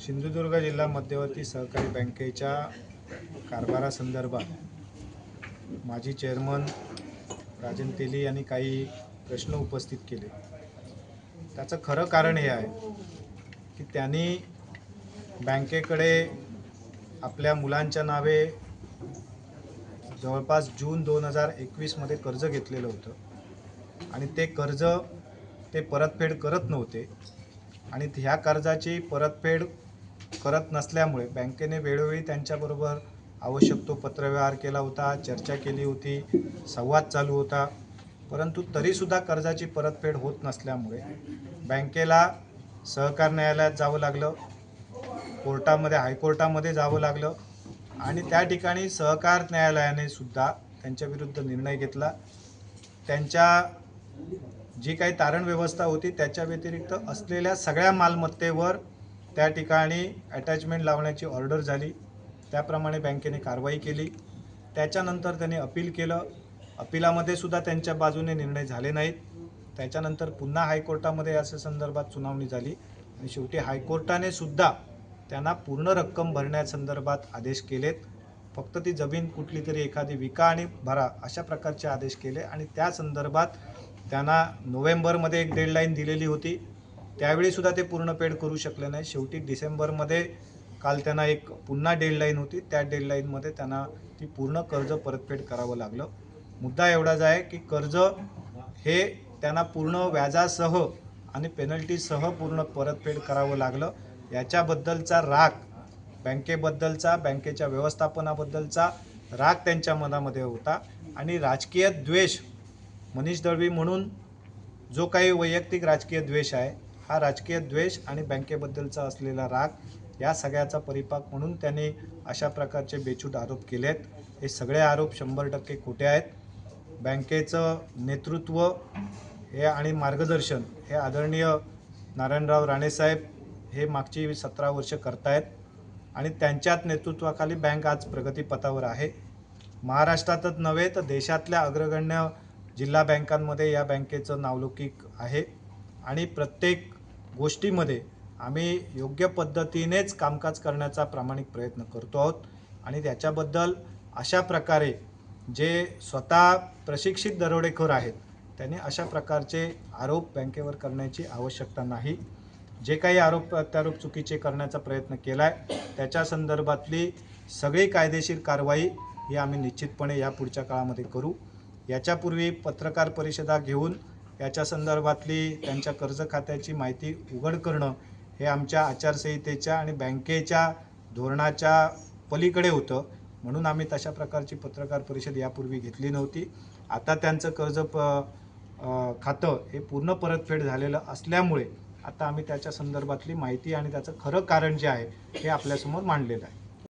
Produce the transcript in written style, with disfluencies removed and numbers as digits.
सिंधुदुर्ग जिल्हा मध्यवर्ती सहकारी बँकेच्या कारभारासंदर्भात माजी चेअरमन राजन तेली यांनी काही प्रश्न उपस्थित केले। त्याचं खरं कारण हे आहे की त्यांनी बँकेकडे आपल्या मुलांच्या नावे जवळपास जून 2021 मध्ये कर्ज घेतलेलं होतं आणि ते कर्ज ते परतफेड करत नव्हते आणि ह्या कर्जाची परतफेड करत नसल्यामुळे बँकेने वेळोवेळी त्यांच्याबरोबर आवश्यक तो पत्रव्यवहार केला होता, चर्चा केली होती, संवाद चालू होता, परंतु तरीसुद्धा कर्जाची परतफेड होत नसल्यामुळे बँकेला सहकार न्यायालयात जावं लागलं, कोर्टामध्ये हायकोर्टामध्ये जावं लागलं आणि त्या ठिकाणी सहकार न्यायालयाने सुद्धा त्यांच्या विरुद्ध निर्णय घेतला। त्यांच्या जी काही तारण व्यवस्था होती त्याच्या व्यतिरिक्त असलेल्या सगळ्या मालमत्तेवर त्या ठिकाणी अटॅचमेंट लावण्याची ऑर्डर झाली। त्याप्रमाणे बँकेने कारवाई केली। त्याच्यानंतर त्यांनी अपील केलं, अपीलामध्ये सुद्धा त्यांच्या बाजूने निर्णय झाले नाहीत। त्याच्यानंतर पुन्हा हायकोर्टामध्ये या संदर्भात सुनावणी झाली आणि शेवटी हायकोर्टाने सुद्धा त्यांना पूर्ण रक्कम भरण्यासंदर्भात आदेश केलेत। फक्त ती जमीन कुठली तरी एखादी विका आणि भरा अशा प्रकारचे आदेश केले आणि त्या संदर्भात त्यांना नोव्हेंबरमध्ये एक डेडलाईन दिलेली होती, त्यावेळी सुद्धा ते पूर्ण पेड करू शकले नाही। शेवटी डिसेंबरमध्ये काल त्यांना एक पुन्हा डेडलाईन होती, त्या डेडलाईनमध्ये त्यांना ती पूर्ण कर्ज परतफेड करावं लागलं। मुद्दा एवढाच आहे की कर्ज हे त्यांना पूर्ण व्याजासह आणि पेनल्टीसह पूर्ण परतफेड करावं लागलं। याच्याबद्दलचा राग बँकेबद्दलचा, बँकेच्या व्यवस्थापनाबद्दलचा राग त्यांच्या मनामध्ये होता आणि राजकीय द्वेष, मनीष दळवी म्हणून जो काही वैयक्तिक राजकीय द्वेष आहे, हा राजकीय द्वेष आणि बँकेबद्दलचा असलेला राग या सगळ्याचा परिपाक म्हणून त्यांनी अशा प्रकारचे बेछूट आरोप केलेत। हे सगळे आरोप 100% खोटे आहेत। बँकेचं नेतृत्व हे आणि मार्गदर्शन हे आदरणीय नारायणराव राणेसाहेब हे मागची 17 वर्ष करतायत आणि त्यांच्याच नेतृत्वाखाली बँक आज प्रगतीपथावर आहे। महाराष्ट्रातच नव्हे तर देशातल्या अग्रगण्य जिल्हा बँकांमध्ये या बँकेचं नावलौकिक आहे आणि प्रत्येक गोष्टीमध्ये आम्ही योग्य पद्धतीनेच कामकाज करण्याचा प्रामाणिक प्रयत्न करतो आहोत आणि त्याच्याबद्दल अशा प्रकारे जे स्वतः प्रशिक्षित दरोडेखोर आहेत त्यांनी अशा प्रकारचे आरोप बँकेवर करण्याची आवश्यकता नाही। जे काही आरोप प्रत्यारोप चुकीचे करण्याचा प्रयत्न केला आहे त्याच्या संदर्भातली सगळी कायदेशीर कारवाई ही आम्ही निश्चितपणे या पुढच्या काळामध्ये करू। याच्यापूर्वी पत्रकार परिषदा घेऊन याच्या संदर्भातली त्यांच्या कर्ज खात्याची माहिती उघड करणं हे आमच्या आचारसंहितेच्या आणि बँकेच्या धोरणाच्या पलीकडे होतं, म्हणून आम्ही तशा प्रकारची पत्रकार परिषद यापूर्वी घेतली नव्हती। आता त्यांचं कर्ज खातं हे पूर्ण परतफेड झालेलं असल्यामुळे आता आम्ही त्याच्या संदर्भातली माहिती आणि त्याचं खरं कारण जे आहे हे आपल्यासमोर मांडलेलं आहे।